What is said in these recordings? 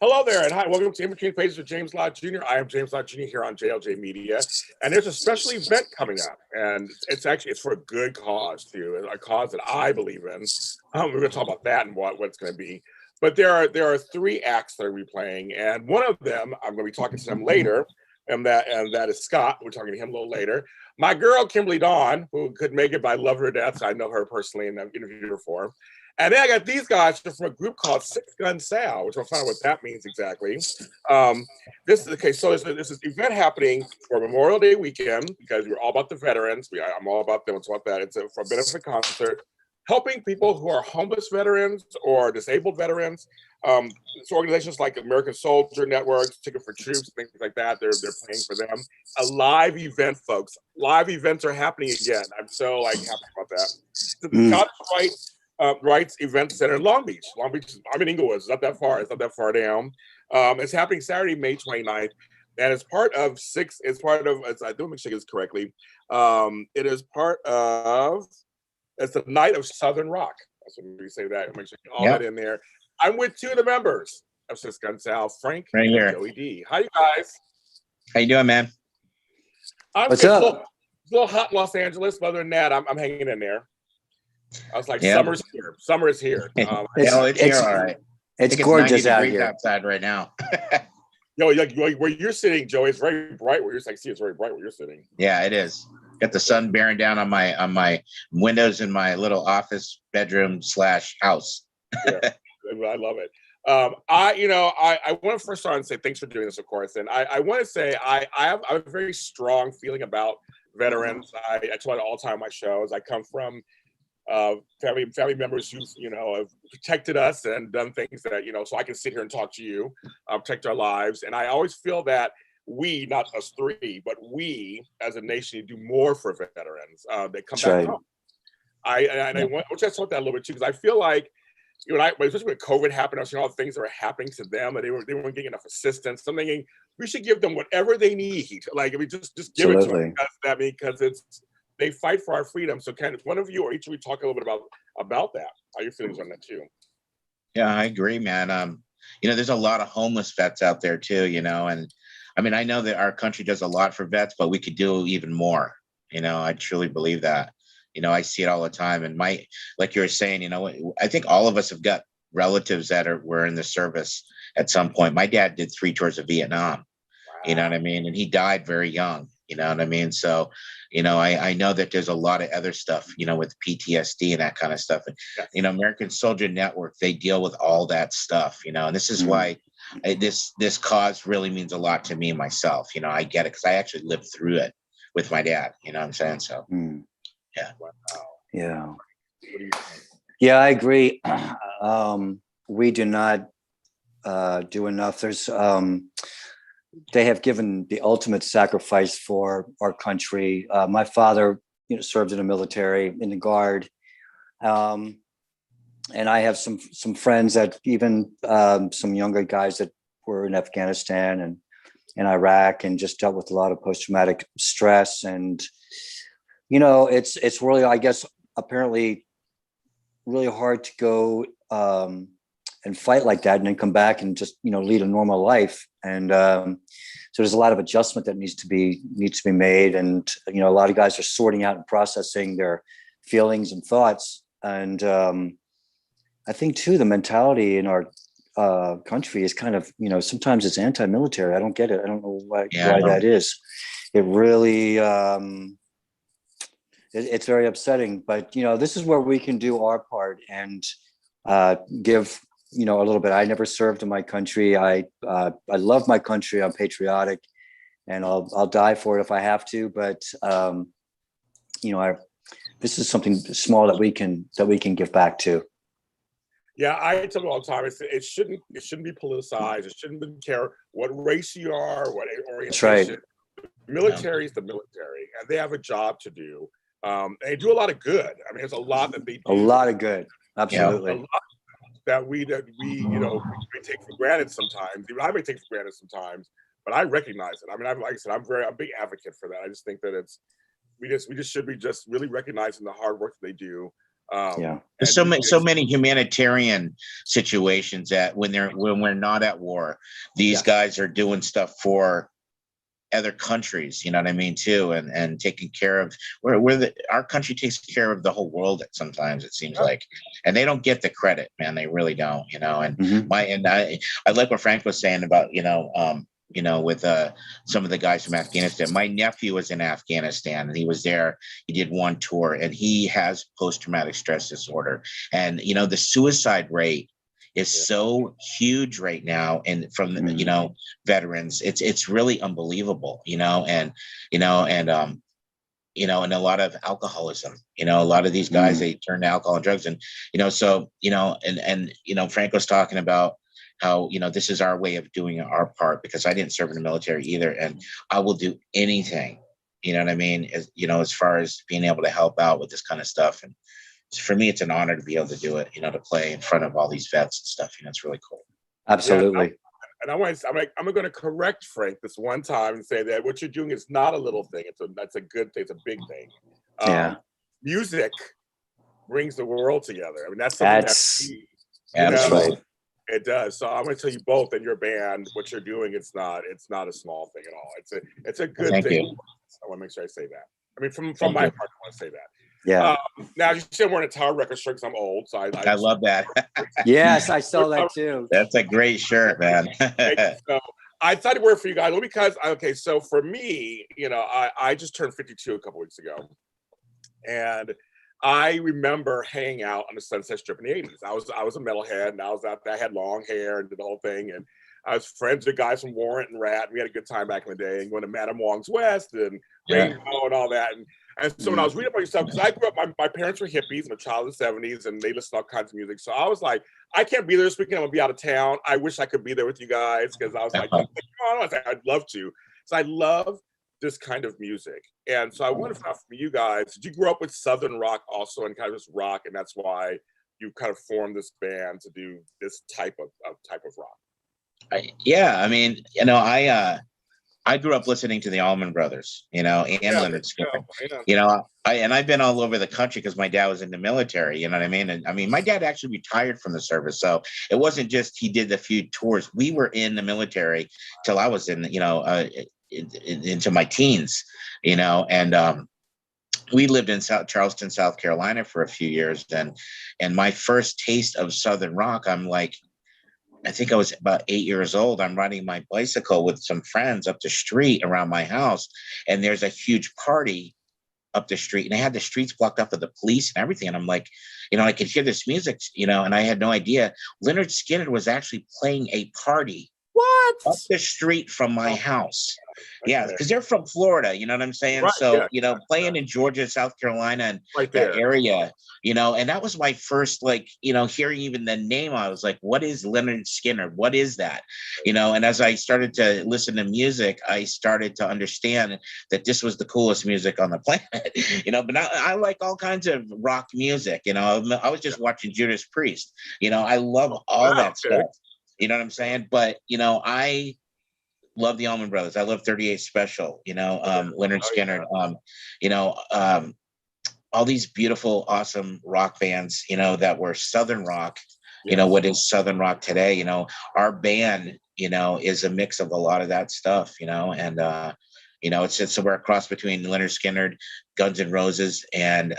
Hello there, and hi. Welcome to In Between Pages with James Lott Jr. I am James Lott Jr. here on JLJ Media, and there's a special event coming up, and it's for a good cause too, a cause that I believe in. We're going to talk about that and what it's going to be. But there are three acts that we're playing, and one of them I'm going to be talking to them later, and that is Scott. We're talking to him a little later. My girl Kimberly Dawn, who could make it, but I love her to death. So I know her personally, and I've interviewed her for. And then I got these guys from a group called Gun Sal, which I'll find out what that means exactly. This is okay. So this is event happening for Memorial Day weekend because we're all about the veterans. I'm all about them. It's about that. It's for a benefit concert, helping people who are homeless veterans or disabled veterans. So organizations like American Soldier Networks, Ticket for Troops, things like that. They're paying for them. A live event, folks. Live events are happening again. I'm so happy about that. The Scottish Rights Event Center in Long Beach. Long Beach. I'm in Inglewood. It's not that far. It's not that far down. It's happening Saturday, May 29th, and it's part of six. It's part of. I don't make sure this correctly. It is part of. It's the Night of Southern Rock. That's what we say that. Make sure you get all that in there. I'm with two of the members of Gun Sal, Frank and Joey D. How you guys? How you doing, man? What's up? It's a little hot in Los Angeles, but other than that, I'm hanging in there. I was like, summer's here. Summer is here. It's here, all right. It's gorgeous out here outside right now. Where you're sitting, Joey, it's very bright. Where you're it's very bright where you're sitting. Yeah, it is. Got the sun bearing down on my windows in my little office bedroom / house. Yeah, I love it. I want to first start and say thanks for doing this, of course. And I want to say I have a very strong feeling about veterans. I tell it all the time on my shows. I come from family members who have protected us and done things that so I can sit here and talk to you, protect our lives. And I always feel that we, not us three, but we as a nation need to do more for veterans. They come back home. I want to talk about that a little bit too, because I feel like especially when COVID happened, I was seeing all the things that were happening to them, and they weren't getting enough assistance. I'm thinking we should give them whatever they need. Like, just give it to them because they fight for our freedom. So can one of you or each of you talk a little bit about that? How your feelings on that too? Yeah, I agree, man. There's a lot of homeless vets out there too, and I mean, I know that our country does a lot for vets, but we could do even more. I truly believe that. I see it all the time. And like you were saying, I think all of us have got relatives that were in the service at some point. My dad did 3 tours of Vietnam. Wow. You know what I mean? And he died very young. You know what I mean? So, I know that there's a lot of other stuff, with PTSD and that kind of stuff. And, American Soldier Network, they deal with all that stuff, and this is why this cause really means a lot to me myself. I get it because I actually lived through it with my dad. You know what I'm saying? So, yeah. Wow. Yeah, I agree. We do not do enough. There's they have given the ultimate sacrifice for our country. My father, served in the military, in the Guard, and I have some friends that even some younger guys that were in Afghanistan and in Iraq and just dealt with a lot of post-traumatic stress. And it's really, I guess, apparently really hard to go and fight like that and then come back and just lead a normal life. And so there's a lot of adjustment that needs to be made. And a lot of guys are sorting out and processing their feelings and thoughts. And I think too, the mentality in our country is kind of, sometimes it's anti-military. I don't get it. I don't know why that is. It really it's very upsetting. But this is where we can do our part and give a little bit. I never served in my country. I love my country. I'm patriotic, and I'll die for it if I have to. But this is something small that we can give back to. Yeah, I tell them all the time. It shouldn't be politicized. It shouldn't care what race you are, what orientation. That's right. The military is the military, and they have a job to do. And they do a lot of good. I mean, there's a lot that they do. A lot of good. Absolutely. A lot that we may take for granted sometimes. Even I may take for granted sometimes, but I recognize it. I mean, like I said, I'm a big advocate for that. I just think that we just should be just really recognizing the hard work that they do. Yeah. There's so many humanitarian situations that when we're not at war, these guys are doing stuff for other countries, you know what I mean, too, and taking care of our country takes care of the whole world sometimes, it seems like, and they don't get the credit, man. They really don't, you know. And I like what Frank was saying about, with some of the guys from Afghanistan. My nephew was in Afghanistan and he was there. He did one tour and he has post-traumatic stress disorder. And, the suicide rate is so huge right now. And from, veterans, it's really unbelievable, and a lot of alcoholism, a lot of these guys, they turn to alcohol and drugs. And, Frank was talking about how, this is our way of doing our part, because I didn't serve in the military either. And I will do anything, you know what I mean? As far as being able to help out with this kind of stuff. And for me, it's an honor to be able to do it, to play in front of all these vets and stuff. It's really cool. Absolutely. And I'm going to correct Frank this one time and say that what you're doing is not a little thing. That's a good thing. It's a big thing. Music brings the world together. I mean, that's something that's right. It does. So I'm going to tell you both in your band, what you're doing, it's not a small thing at all. It's a good Thank thing. you. I want to make sure I say that. I mean, from my part, I want to say that. Yeah. Now you said we're in a Tower Records shirt because I'm old, so I love that. Yes, I saw that too. That's a great shirt, man. So I thought it worked for you guys because so for me, I just turned 52 a couple weeks ago, and I remember hanging out on the Sunset Strip in the 80s. I was a metalhead, and I was out there. I had long hair and did the whole thing, and I was friends with guys from Warrant and Rat, and we had a good time back in the day, and going to Madame Wong's West and Rainbow and all that. And so when I was reading about yourself, because I grew up, my parents were hippies. I'm a child of the 70s, and they listened to all kinds of music. So I was like, I can't be there this weekend. I'm going to be out of town. I wish I could be there with you guys, because I was like, come on. I'd love to. So I love this kind of music. And so I wonder from you guys, did you grow up with Southern rock also, and kind of just rock, and that's why you kind of formed this band to do this type of rock? I mean, I grew up listening to the Allman Brothers, and Lynyrd Skynyrd. I've been all over the country because my dad was in the military, you know what I mean? And I mean, my dad actually retired from the service. So it wasn't just he did a few tours. We were in the military till I was into my teens, and we lived in Charleston, South Carolina for a few years. And my first taste of Southern rock, I think I was about 8 years old. I'm riding my bicycle with some friends up the street around my house, and there's a huge party up the street, and they had the streets blocked up with the police and everything. And I'm like, I could hear this music, and I had no idea. Lynyrd Skynyrd was actually playing a party up the street from my house. Yeah, because they're from Florida, you know what I'm saying? Right, so, playing in Georgia, South Carolina, and that area, and that was my first, hearing even the name. I was like, what is Lynyrd Skynyrd? What is that? And as I started to listen to music, I started to understand that this was the coolest music on the planet, but I like all kinds of rock music. I was just watching Judas Priest. I love all that stuff. You know what I'm saying? But, I love the Allman Brothers. I love 38 Special, Lynyrd Skynyrd, all these beautiful, awesome rock bands, that were Southern rock, what is Southern rock today, our band, is a mix of a lot of that stuff, and, it's somewhere across between Lynyrd Skynyrd, Guns N' Roses, and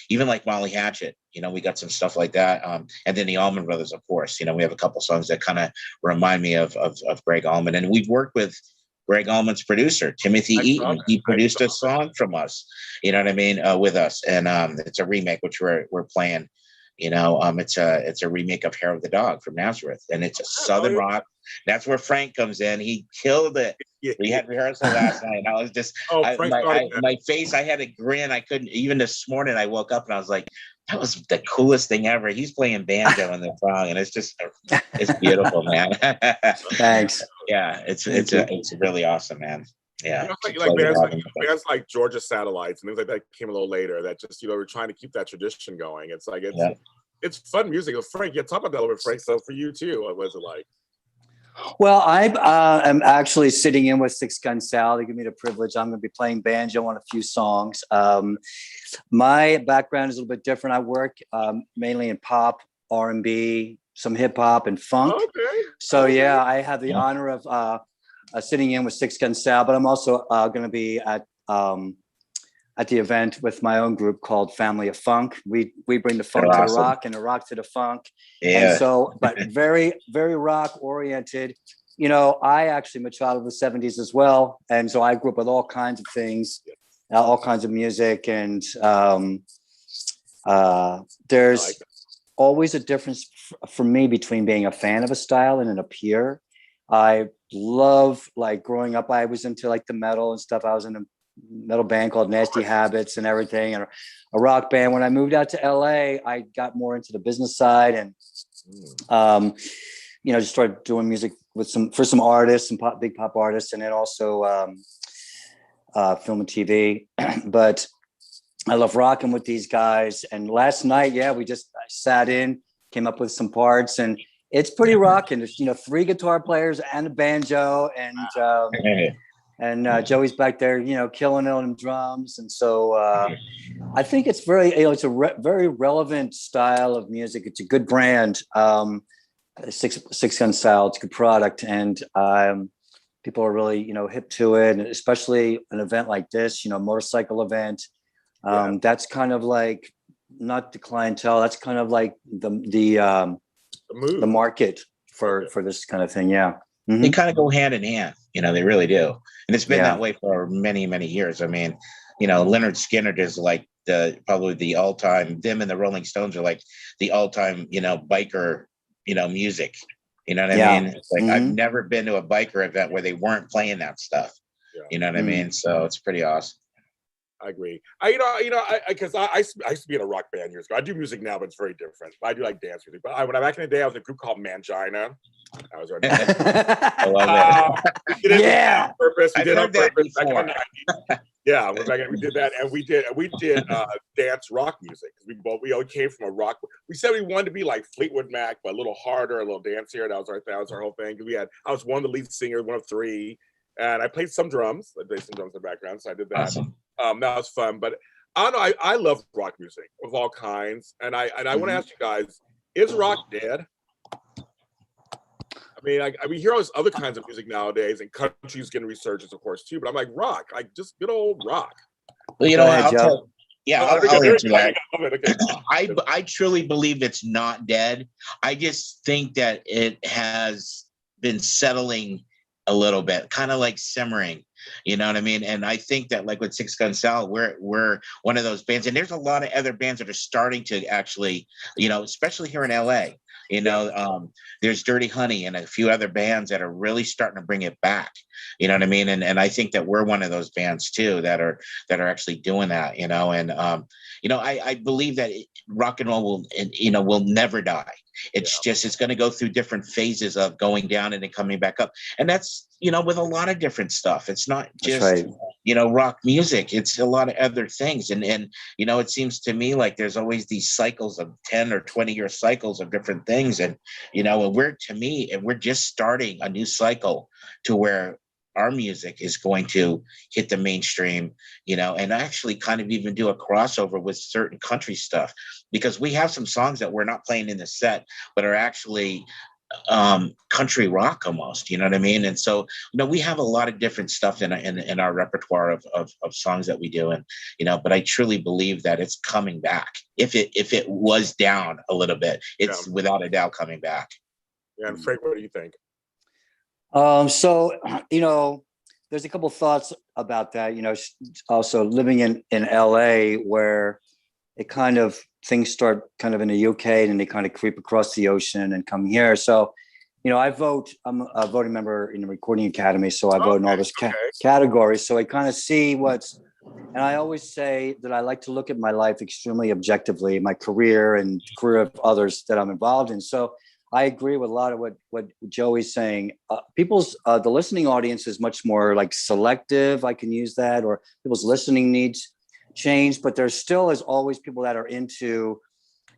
even like Molly Hatchet. We got some stuff like that. And then the Allman Brothers, of course. We have a couple songs that kind of remind me of Greg Allman. And we've worked with Greg Allman's producer, Timothy Eaton. He produced a song from us, you know what I mean, with us. And it's a remake, which we're playing. It's a remake of Hair of the Dog from Nazareth, and it's a Southern rock. That's where Frank comes in. He killed it. We had rehearsal last night, and I was just my face. I had a grin. I couldn't even this morning. I woke up and I was like, that was the coolest thing ever. He's playing banjo in the song, and it's beautiful, man. Thanks. Yeah, it's really awesome, man. Yeah, bands like Georgia Satellites and things like that came a little later. That just we're trying to keep that tradition going. It's like it's fun music. Frank, talk about that a little bit, Frank. So for you too, what was it like? Well, I am actually sitting in with Gun Sal. They give me the privilege. I'm going to be playing banjo on a few songs. My background is a little bit different. I work mainly in pop, R&B, some hip hop, and funk. Okay. So yeah, I have the honor of sitting in with Gun Sal, but I'm also going to be at the event with my own group called Family of Funk. We bring the funk to the rock and the rock to the funk. Yeah. And so, but very, very rock oriented. You know, I actually am a child of the 70s as well. And so I grew up with all kinds of things, all kinds of music. And there's always a difference for me between being a fan of a style and a peer. I love, like, growing up, I was into like the metal and stuff. I was in a metal band called Nasty Habits and everything, and a rock band. When I moved out to LA, I got more into the business side and you know, just started doing music for some artists, some big pop artists, and then also film and TV. But I love rocking with these guys. And last night, I sat in, came up with some parts, and it's pretty rocking. There's, you know, 3 guitar players and a banjo, and Joey's back there, you know, killing it on drums. And so I think it's very, you know, it's a very relevant style of music. It's a good brand. Gun Sal, it's a good product. And people are really, you know, hip to it. And especially an event like this, you know, motorcycle event. That's kind of like, not the clientele, that's kind of like the market for this kind of thing. Yeah. Mm-hmm. They kind of go hand in hand, you know, they really do. And it's been that way for many, many years. I mean, you know, Lynyrd Skynyrd is like probably the all-time, them and the Rolling Stones are like the all-time, you know, biker, you know, music. You know what I mean? It's like, I've never been to a biker event where they weren't playing that stuff. You know what I mean? So it's pretty awesome. I agree. Because I used to be in a rock band years ago. I do music now, but it's very different. I do like dance music. But when I back in the day, I was in a group called Mangina. I was I love it. We did it on purpose. We I've did it on heard that purpose back before. in the 90s. Yeah, we did that, and we did dance rock music. We all came from a rock. We said we wanted to be like Fleetwood Mac, but a little harder, a little dancier. That was our whole thing. I was one of the lead singers, one of 3, and I played some drums. I played some drums in the background, so I did that. Awesome. That was fun. But I don't know. I love rock music of all kinds, and I want to ask you guys: is rock dead? I mean, hear all these other kinds of music nowadays, and country's getting resurgence, of course, too. But I'm like, rock, like just good old rock. Well, you know, I'll answer that. I truly believe it's not dead. I just think that it has been settling a little bit, kind of like simmering. You know what I mean? And I think that, like with Gun Sal, we're one of those bands, and there's a lot of other bands that are starting to actually, you know, especially here in LA. You know, there's Dirty Honey and a few other bands that are really starting to bring it back. You know what I mean? And I think that we're one of those bands too that are actually doing that. You know, and you know, I believe that rock and roll will never die. It's just, it's going to go through different phases of going down and then coming back up. And that's, you know, with a lot of different stuff. It's not just, you know, rock music. It's a lot of other things. And, you know, it seems to me like there's always these cycles of 10 or 20-year cycles of different things. And, you know, we're just starting a new cycle to where our music is going to hit the mainstream, you know, and actually kind of even do a crossover with certain country stuff, because we have some songs that we're not playing in the set, but are actually country rock almost, you know what I mean? And so, you know, we have a lot of different stuff in our repertoire of songs that we do. And, you know, but I truly believe that it's coming back. If it was down a little bit, it's without a doubt coming back. Yeah. And Frank, what do you think? So, you know, there's a couple thoughts about that, you know, also living in LA, where it kind of, things start kind of in the UK and then they kind of creep across the ocean and come here. So, you know, I'm a voting member in the Recording Academy. So I vote in all those categories. So I kind of see and I always say that I like to look at my life extremely objectively, my career and the career of others that I'm involved in. So I agree with a lot of what Joey's saying. The listening audience is much more like selective. I can use that, or people's listening needs change, but there's still, as always, people that are into,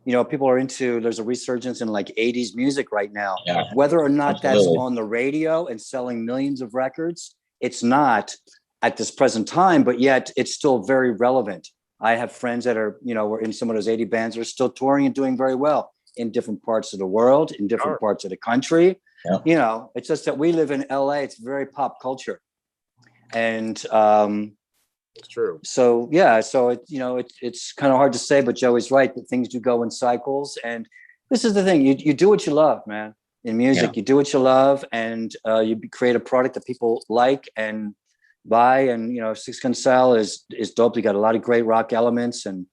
people are into, there's a resurgence in like 80s music right now. Yeah, Whether or not that's absolutely. on the radio and selling millions of records, it's not at this present time, but yet it's still very relevant. I have friends that are, were in some of those 80 bands that are still touring and doing very well in different parts of the world, in different parts of the country. Yeah. It's just that we live in LA. It's very pop culture. And it's true. So it's kind of hard to say, but Joey's right that things do go in cycles. And this is the thing: you do what you love, man. In music, you do what you love, and you create a product that people like and buy. And Gun Sal is dope. You got a lot of great rock elements and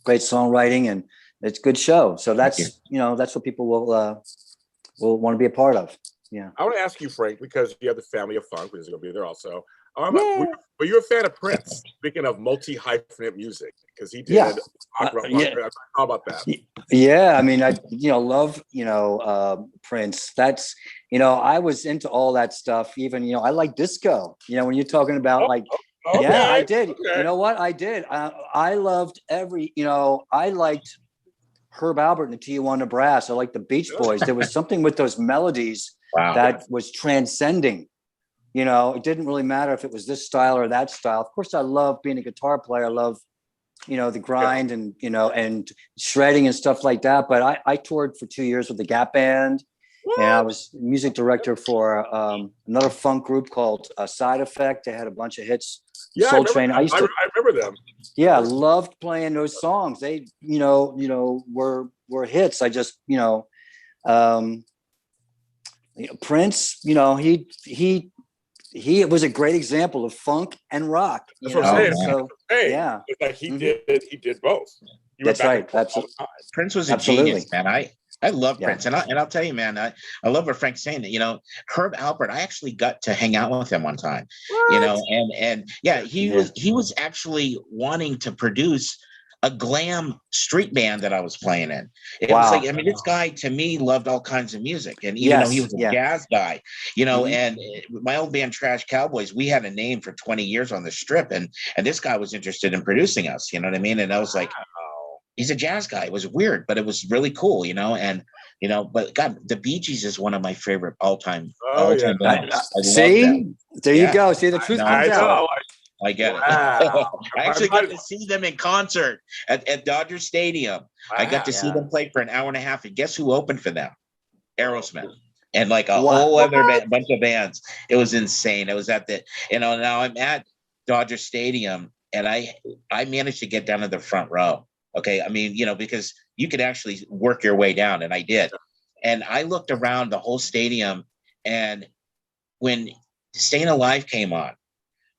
great songwriting, and it's a good show. So that's that's what people will want to be a part of. Yeah. I want to ask you, Frank, because you have the family of funk, which is going to be there also. Were you a fan of Prince? Speaking of multi-hyphenate music, because he did talk about that. Yeah, I mean, I love Prince. That's I was into all that stuff. Even I like disco. When you're talking about yeah, I did. Okay. You know what? I did. I loved I liked Herb Alpert and the Tijuana Brass. I liked the Beach Boys. There was something with those melodies that was transcending. It didn't really matter if it was this style or that style. Of course, I love being a guitar player. I love, the grind and, and shredding and stuff like that. But I toured for 2 years with the Gap Band. What? And I was music director for another funk group called Side Effect. They had a bunch of hits. Yeah, Soul Train. I remember them. Yeah, I loved playing those songs. They, were hits. I just, Prince, he was a great example of funk and rock. That's what I'm saying. So, yeah, like he did both. That's right. Absolutely. Prince was a genius, man. I love Prince, and I'll tell you, man, I love what Frank's saying. Herb Alpert, I actually got to hang out with him one time. What? He was actually wanting to produce a glam street band that I was playing in. It was like, I mean, this guy to me loved all kinds of music. And even though he was a jazz guy, and my old band Trash Cowboys, we had a name for 20 years on the Strip. And this guy was interested in producing us, you know what I mean? And I was like, he's a jazz guy. It was weird, but it was really cool, but God, the Bee Gees is one of my favorite all-time bands. See, there you go. See, the truth comes out. I get it. I actually got to see them in concert at Dodger Stadium. I got to see them play for an hour and a half. And guess who opened for them? Aerosmith. And like a whole other bunch of bands. It was insane. It was at the, now I'm at Dodger Stadium and I managed to get down to the front row. Okay. I mean, because you could actually work your way down, and I did. And I looked around the whole stadium, and when Staying Alive came on,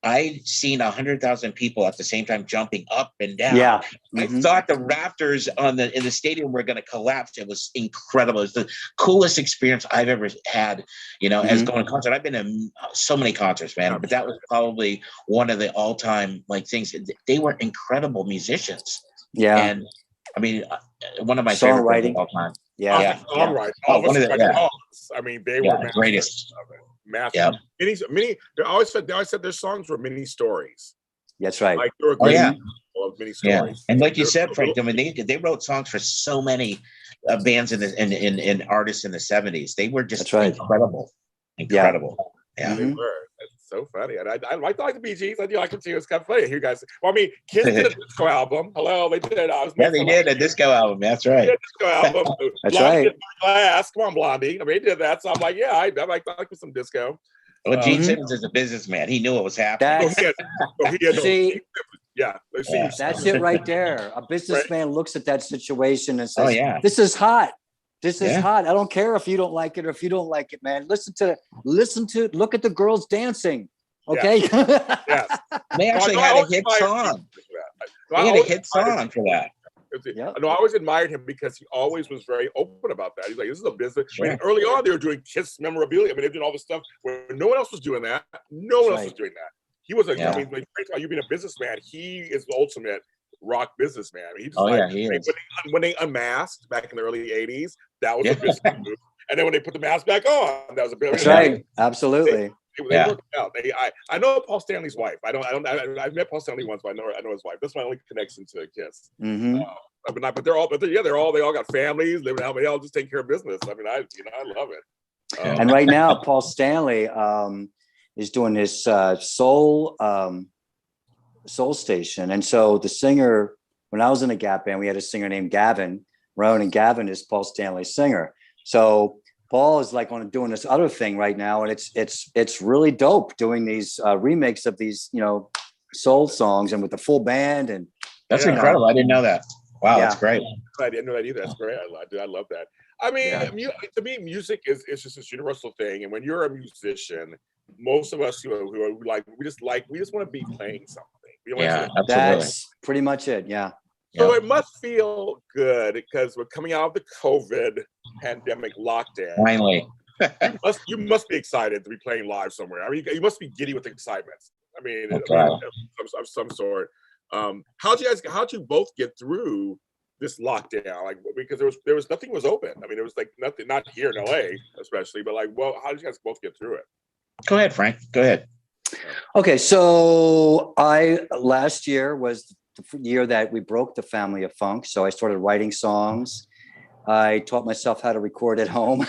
I'd seen 100,000 people at the same time jumping up and down. Yeah. I thought the rafters in the stadium were going to collapse. It was incredible. It was the coolest experience I've ever had, as going to concert. I've been to so many concerts, man, but that was probably one of the all-time things. They were incredible musicians. Yeah. And I mean, one of my favorite bands of all time. Songwriting. I mean, they were the greatest. Massive. Many. They always said their songs were mini stories. That's right. Like they were great of mini stories. Yeah. And like you said, Frank, I mean, they wrote songs for so many bands and artists in the 70s. They were just incredible. Incredible. Yeah. They were. It's so funny. And I like the Bee Gees. I do like them too. It's kind of funny. You guys. Well, I mean, Kiss did a disco album. Hello, they did. They did a disco album. That's right. Disco album. That's right. Glass. Come on, Blondie. I mean, they did that. So I'm like, yeah, I like some disco. Well, Gene Simmons is a businessman. He knew what was happening. That's it right there. A businessman looks at that situation and says, this is hot. This is hot. I don't care if you don't like it or if you don't like it, man. Listen to look at the girls dancing. Okay. Yes. They actually had a hit song. They had a hit song for that. No, I always admired him because he always was very open about that. He's like, this is a business. I mean, early on, they were doing Kiss memorabilia. I mean, they did all this stuff where no one else was doing that. No one else was doing that. He was I mean, you being a businessman, he is the ultimate rock businessman. I mean, he is. When they unmasked back in the early 80s, that was a business move. And then when they put the mask back on, that was a business move. That's right. Absolutely. They worked it out. I know Paul Stanley's wife. I've met Paul Stanley once, but I know his wife. That's my only connection to Kiss. I mean, but they all got families, living out, they all just take care of business. I mean, I love it. And right now, Paul Stanley is doing his soul station. And so the singer, when I was in a Gap band, we had a singer named Gavin Roan, and Gavin is Paul Stanley's singer. So Paul is like doing this other thing right now, and it's really dope doing these remakes of these, soul songs, and with the full band. And that's incredible. I didn't know that. Wow, Yeah. that's great. I didn't know that either. That's great. I love that. I mean, to me, music is just this universal thing. And when you're a musician, most of us who are like, we just want to be playing something. We don't want to that's pretty much it. Yeah. So it must feel good because we're coming out of the COVID pandemic lockdown. Finally. you must be excited to be playing live somewhere. I mean, you must be giddy with excitement. I mean, of some sort. How'd you both get through this lockdown? Like, because there was nothing was open. I mean, there was like nothing, not here in LA especially, but like, well, how did you guys both get through it? Go ahead, Frank. Go ahead. Okay, so last year was the year that we broke the family of funk. So I started writing songs. I taught myself how to record at home.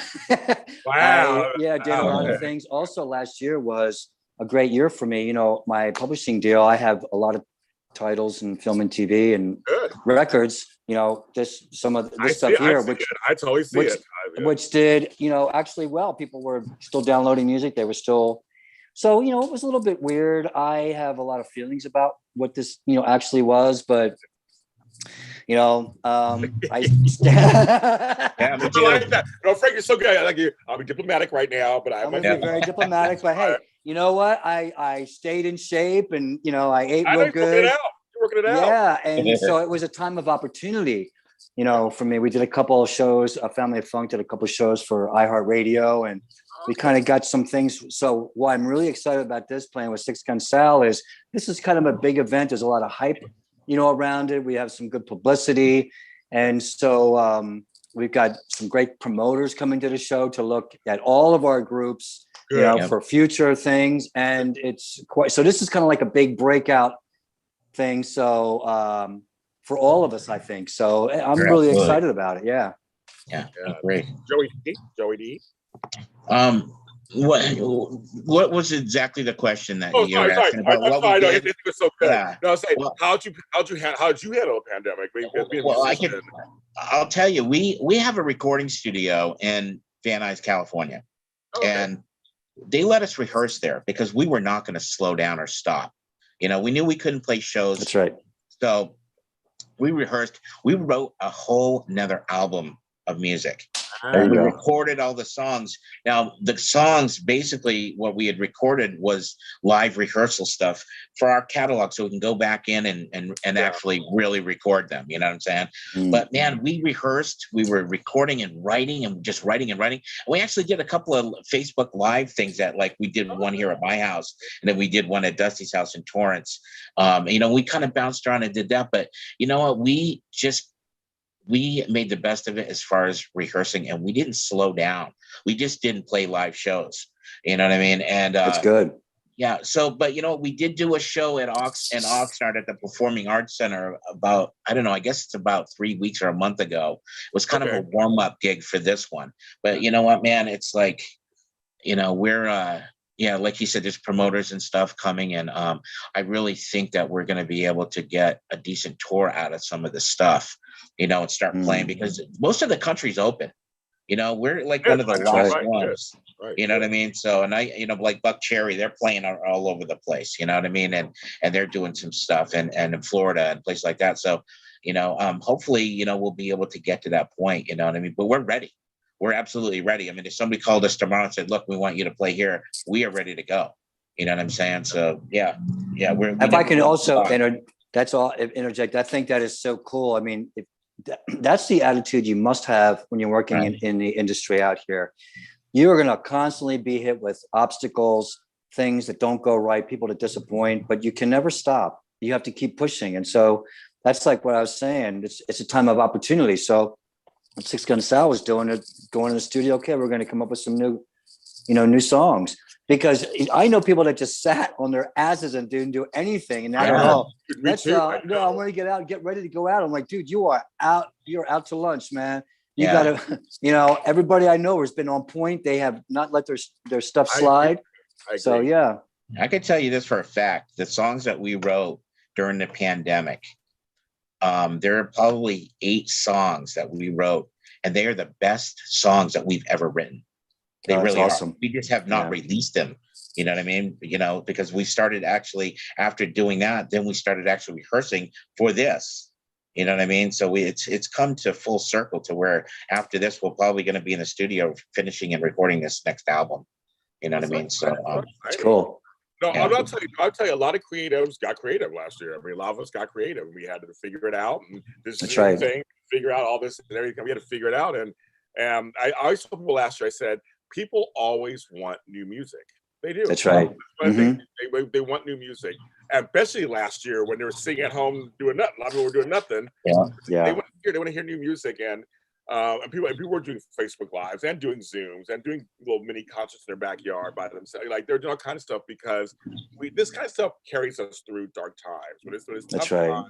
Wow. Did a lot of things. Also, last year was a great year for me. My publishing deal, I have a lot of titles in film and TV and records, some of this stuff here, which I totally see it. Which did, actually well. People were still downloading music. They were still, so, it was a little bit weird. I have a lot of feelings about what this, actually was, but I like that. No, Frank, you're so good. I like you. I'll be diplomatic right now, but I'm gonna be very diplomatic. But hey, you know what? I stayed in shape, and I ate real good. You're working it out. Yeah, and so it was a time of opportunity. For me, we did a couple of shows. Family of Funk did a couple of shows for iHeartRadio, and we kind of got some things. So what I'm really excited about this playing with Gun Sal is this is kind of a big event. There's a lot of hype, around it. We have some good publicity. And so we've got some great promoters coming to the show to look at all of our groups, for future things. And it's so this is kind of like a big breakout thing. So for all of us, I think. So I'm really excited about it. Yeah. Yeah. Great. Joey D. What was exactly the question that you were asking about? What we did? It was so good. Yeah. No, I was saying, how'd you handle the pandemic? I'll tell you, we have a recording studio in Van Nuys, California, and they let us rehearse there because we were not going to slow down or stop. We knew we couldn't play shows. That's right. So we rehearsed. We wrote a whole nother album of music. And we recorded all the songs. Now, the songs, basically what we had recorded was live rehearsal stuff for our catalog, so we can go back in and actually really record them. You know what I'm saying? But man, we rehearsed, we were recording and writing and just writing and writing. And we actually did a couple of Facebook Live things that, like, we did one here at my house, and then we did one at Dusty's house in Torrance. We kind of bounced around and did that. But you know what? We made the best of it as far as rehearsing, and we didn't slow down. We just didn't play live shows. You know what I mean? And that's good. Yeah. So, but we did do a show at Oxnard at the Performing Arts Center about, I don't know, I guess it's about 3 weeks or a month ago. It was kind of a warm-up gig for this one. But you know what, man? It's like, we're like you said, there's promoters and stuff coming, and I really think that we're going to be able to get a decent tour out of some of the stuff, and start playing, because most of the country's open. We're like one of the last ones. Right. You know what I mean? So, and like Buck Cherry, they're playing all over the place. You know what I mean? And they're doing some stuff, and in Florida and places like that. So, hopefully, we'll be able to get to that point. You know what I mean? But we're ready. We're absolutely ready. I mean, if somebody called us tomorrow and said, "Look, we want you to play here," we are ready to go. You know what I'm saying? So, yeah. If I can also interject, I think that is so cool. I mean, that's the attitude you must have when you're working in the industry out here. You're going to constantly be hit with obstacles, things that don't go right, people to disappoint, but you can never stop. You have to keep pushing. And so that's like what I was saying. It's a time of opportunity. So what Gun Sal was doing, going in the studio. Okay, we're going to come up with some new new songs. Because I know people that just sat on their asses and didn't do anything. And now they're all, no, I want to get out, get ready to go out. I'm like, dude, you are out. You're out to lunch, man. You gotta, everybody I know has been on point. They have not let their stuff slide. I agree. So yeah. I can tell you this for a fact: the songs that we wrote during the pandemic, there are probably 8 songs that we wrote, and they are the best songs that we've ever written. They really awesome. are. We just have not released them. You know what I mean? Because we started actually after doing that, then we started actually rehearsing for this. You know what I mean? So it's come to full circle to where after this, we're probably going to be in the studio finishing and recording this next album. You know what I mean? So it's cool. No, I'll tell you, a lot of creatives got creative last year. I mean, a lot of us got creative. We had to figure it out, and this thing, figure out all this and everything. We had to figure it out, and I always told people last year. I said, people always want new music. They do. That's right. They want new music, and especially last year when they were sitting at home doing nothing. A lot of people were doing nothing. Yeah. They want to hear new music, and people were doing Facebook Lives and doing Zooms and doing little mini concerts in their backyard by themselves. Like they're doing all kind of stuff because this kind of stuff carries us through dark times. When it's That's tough right.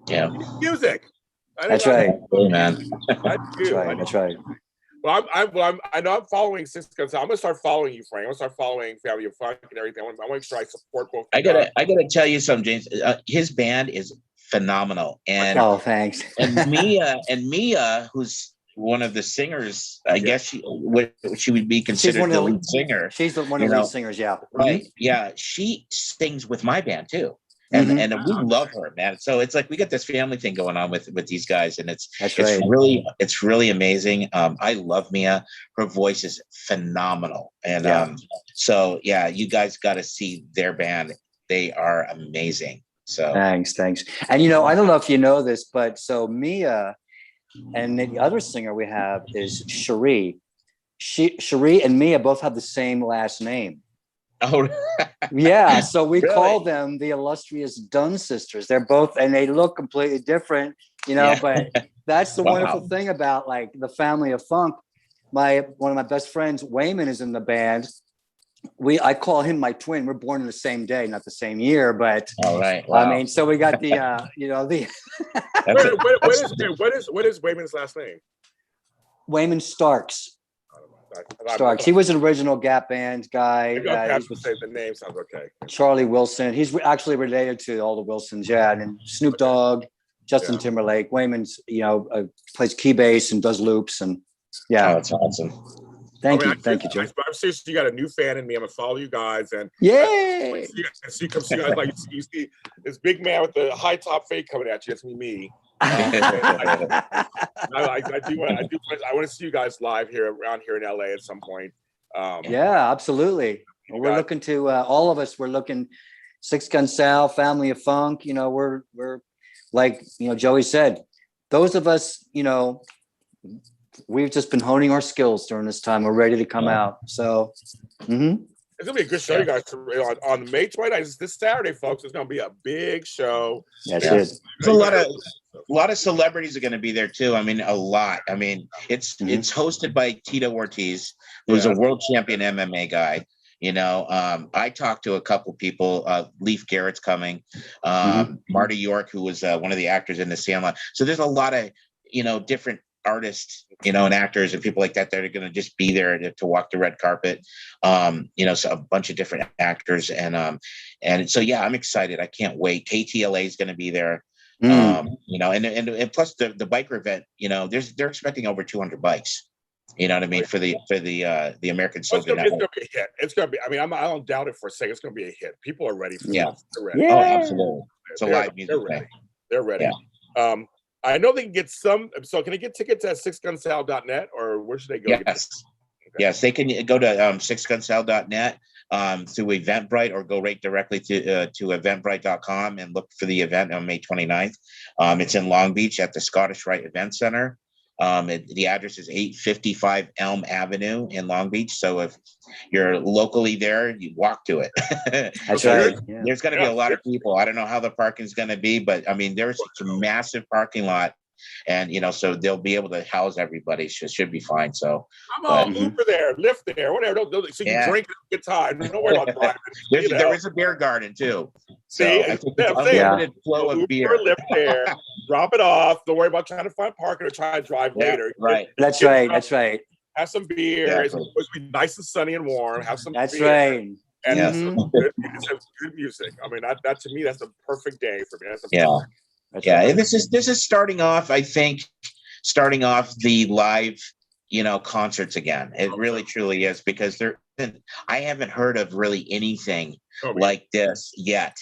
times, music. That's right, man. That's right. Well, I know I'm following Six Gun Sal. I'm gonna start following you, Frank. I'm gonna start following Family of Funk and everything. I want to make sure I support both. I gotta tell you something, James. His band is phenomenal, and thanks. and Mia, who's one of the singers, I guess she would be considered the lead singer. She's one of the lead singers, yeah. Right, yeah. She sings with my band too. And we love her, man. So it's like we got this family thing going on with these guys, and it's really amazing. I love Mia. Her voice is phenomenal, and so yeah, you guys got to see their band. They are amazing. So thanks. And I don't know if you know this, but so Mia and the other singer we have is Cherie. Cherie and Mia both have the same last name. Oh, yeah. So we call them the illustrious Dunn sisters. They're both, and they look completely different, but that's the wonderful thing about like the Family of Funk. One of my best friends, Wayman, is in the band. I call him my twin. We're born in the same day, not the same year, but all right. Wow. I mean, so we got the, what is Wayman's last name? Wayman Starks. He was an original Gap Band guy. The name sounds okay. Charlie Wilson. He's actually related to all the Wilsons, and then Snoop Dogg, Justin Timberlake. Wayman's, plays key bass and does loops, and that's awesome. Thank you, Joe. I'm serious. You got a new fan in me. I'm gonna follow you guys, and yay! So you come see guys like you see this big man with the high top fade coming at you. It's me. I want to see you guys live around here in LA at some point. Yeah, absolutely. We're looking to all of us. We're looking Six Gun Sal, Family of Funk. We're like Joey said. Those of us, we've just been honing our skills during this time. We're ready to come out. So. It's gonna be a good show, you guys. On May 29th, this Saturday, folks. It's gonna be a big show. That's it. There's a lot of celebrities are going to be there too. I mean, a lot. I mean, it's hosted by Tito Ortiz, who's a world champion MMA guy. I talked to a couple people. Leif Garrett's coming. Marty York, who was one of the actors in The Sandlot. So there's a lot of different artists, and actors and people like that are going to just be there to walk the red carpet. So a bunch of different actors, and so yeah, I'm excited. I can't wait. KTLA is going to be there. And plus the biker event, they're expecting over 200 bikes. You know what I mean? For the American Soldier Network. It's gonna be a hit. It's gonna be. I mean, I don't doubt it for a second. It's gonna be a hit. People are ready for this. They're ready. Oh, absolutely. It's a live music. They're ready. Yeah. I know they can get some. So can they get tickets at sixgunsal.net, or where should they go? Yes, they can go to sixgunsal.net through Eventbrite, or go right directly to eventbrite.com and look for the event on May 29th. It's in Long Beach at the Scottish Rite Event Center. The address is 855 Elm Avenue in Long Beach. So if you're locally there, you walk to it. That's right. There's going to be a lot of people. I don't know how the parking is going to be, but I mean, there's a massive parking lot and so they'll be able to house everybody. Should be fine. So, Come on, Uber there, Lyft there, whatever. So you can drink at a good time. Don't worry about driving. There is a beer garden too. See, so I think it's I'm saying, unlimited flow of Uber beer. or Lyft there. Drop it off. Don't worry about trying to find parking or try to drive later. Right. That's right. That's right. Have some beer. Exactly. It's supposed to be nice and sunny and warm. Have some That's beer. right. And Yes. some good music. I mean, that to me, that's a perfect day for me. That's a perfect. That's Yeah. right. And this is starting off, I think, the live, concerts again. It really truly is, because I haven't heard of really anything like this yet.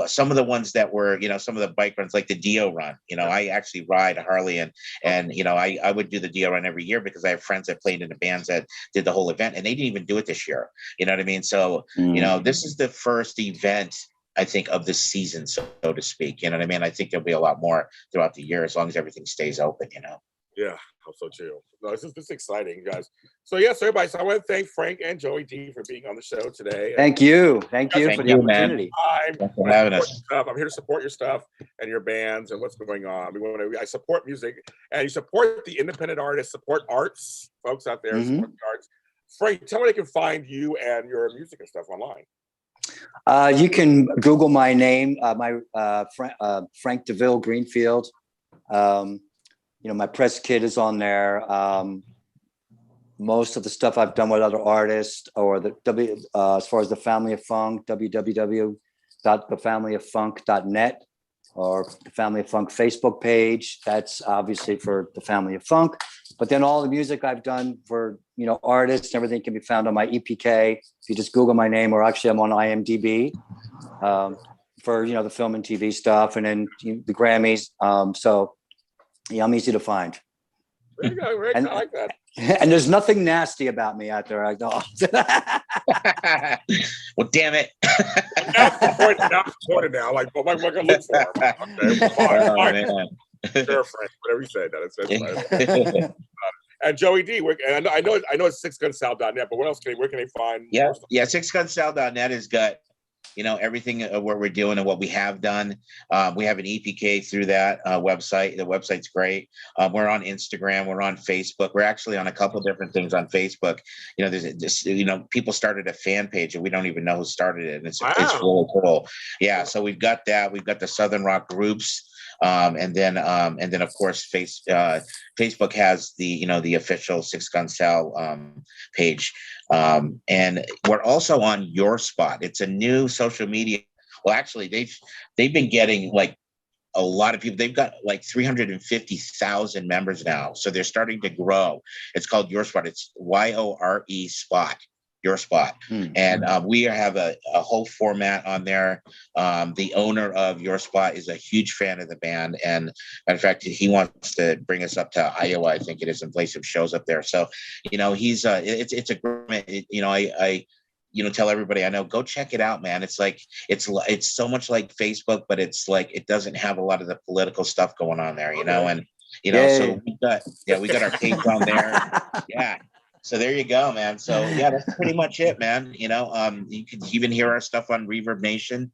Some of the ones that were, some of the bike runs, like the Dio run, I actually ride a Harley, and I would do the Dio run every year because I have friends that played in the bands that did the whole event, and they didn't even do it this year. You know what I mean? So, this is the first event, I think, of the season, so to speak. You know what I mean? I think there'll be a lot more throughout the year as long as everything stays open, Yeah, I hope so too. No, this is exciting, guys. So yes, everybody. So I want to thank Frank and Joey D for being on the show today. Thank you for the opportunity. Thanks for having us. I'm here to support your stuff and your bands and what's going on. I support music, and you support the independent artists, support arts, folks out there, support the arts. Frank, tell me they can find you and your music and stuff online. You can Google my name, Frank Deville, Greenfield. My press kit is on there. Most of the stuff I've done with other artists, or as far as the Family of Funk, www.thefamilyoffunk.net, or the Family of Funk Facebook page. That's obviously for the Family of Funk. But then all the music I've done for artists and everything can be found on my EPK. If you just Google my name, or actually I'm on IMDb for the film and TV stuff, and then the Grammys. So yeah, I'm easy to find. There you go, Rick. I like that. And there's nothing nasty about me out there. I don't. Well, damn it. Now I'm supported now. Like, what am I going to look for? Okay, fine. Sure, Frank. Whatever you say. That's fine. And Joey D. And I know it's 6gunsal.net, but where can they find? Yeah, 6gunsal.net has got everything what we're doing and what we have done. We have an EPK through that website. The website's great. We're on Instagram. We're on Facebook. We're actually on a couple of different things on Facebook. There's this, people started a fan page and we don't even know who started it. And it's really cool. Yeah. So we've got that. We've got the Southern Rock groups. And then of course Facebook has the official 6gunsal page. And we're also on Your Spot. It's a new social media. Well, actually they've been getting like a lot of people. They've got like 350,000 members now. So they're starting to grow. It's called Your Spot. It's YORE Spot. Your Spot. And we have a whole format on there. The owner of Your Spot is a huge fan of the band, and in fact he wants to bring us up to Iowa, I think it is, and play some shows up there. So he's it's a great, I tell everybody I know, go check it out, man. It's like it's so much like Facebook, but it's like it doesn't have a lot of the political stuff going on there, and so we got our page on there. Yeah. So there you go, man. So yeah, that's pretty much it, man. You can even hear our stuff on Reverb Nation,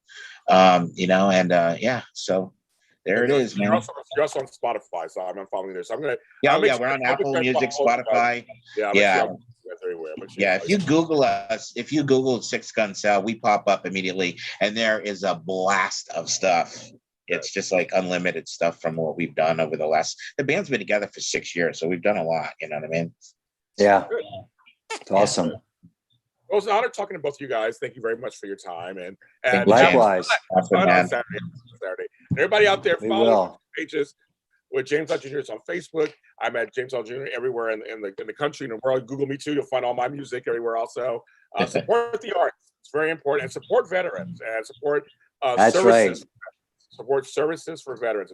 yeah. So there it is, man. You're also on Spotify, so I'm following this. I'm gonna. We're on Apple Music, Spotify. Yeah. Everywhere. If you Google us, if you Google 6gunsal, we pop up immediately, and there is a blast of stuff. It's just like unlimited stuff from what we've done over the band's been together for 6 years, so we've done a lot. You know what I mean? Yeah. It's awesome. Well, it was an honor talking to both of you guys. Thank you very much for your time. And likewise. Fun on Saturday. Everybody out there, follow pages with James Lott Jr. It's on Facebook. I'm at James Lott Jr. everywhere in the country and the world. Google me too. You'll find all my music everywhere also. Support the arts. It's very important. And support veterans and support That's services. right. Support services for veterans.